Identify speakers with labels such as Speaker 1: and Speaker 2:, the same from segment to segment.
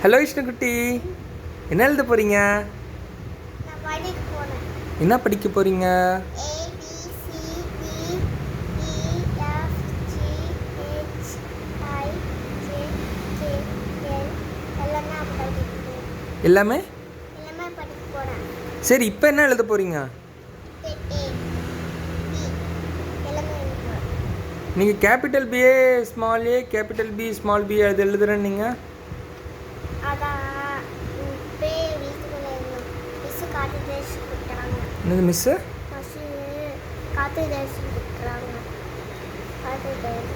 Speaker 1: Hello விஷ்ணுக்குட்டி, என்ன எழுத போகிறீங்க? என்ன படிக்க போகிறீங்க? எல்லாமே சரி, இப்போ என்ன எழுத போகிறீங்க? நீங்கள் capital B A small A capital B small B அது எழுதுறேன். நீங்கள் என்னது மிஸ்ஸு?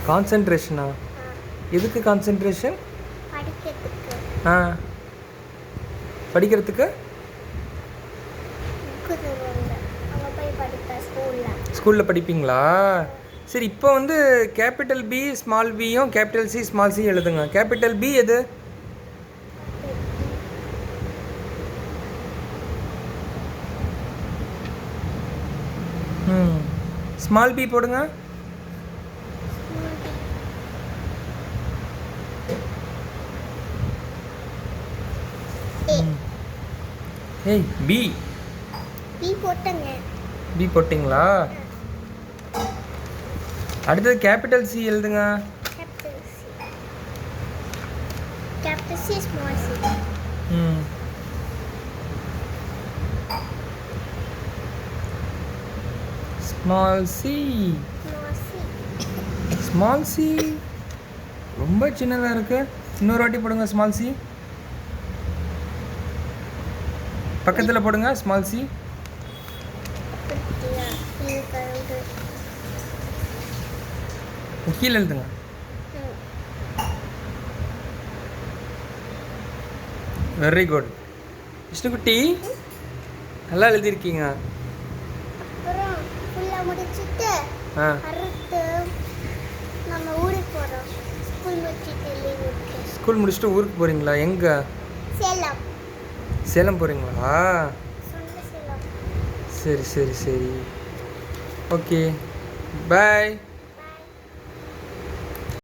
Speaker 1: கான்சன்ட்ரேஷனா? எதுக்கு கான்சன்ட்ரேஷன்? ஆ, படிக்கிறதுக்கு. ஸ்கூலில் படிப்பீங்களா? சரி, இப்போ வந்து கேபிட்டல் பி ஸ்மால் பியும் கேபிட்டல் சி ஸ்மால் சி எழுதுங்க. கேபிட்டல் பி எது? ஸ்மால் பி போடுங்க. ஏய், பி
Speaker 2: போட்டங்க.
Speaker 1: பி போட்டிங்களா? அடுத்தது கேபிட்டல் சி எழுதுங்க.
Speaker 2: Capital C small C.
Speaker 1: Small C. Small C ரொம்ப சின்னதாக இருக்கு. இன்னொரு வாட்டி போடுங்க. ஸ்மால் சி பக்கத்தில் போடுங்க. ஸ்மால் சி கீழே எழுதுங்க. வெரி குட் விஷ்ணுக்குட்டி, நல்லா எழுதியிருக்கீங்க. ஸ்கூல் முடிச்சுட்டு ஊருக்கு போகிறீங்களா? எங்கே? சேலம் போகிறீங்களா? சரி சரி சரி, ஓகே, பாய்.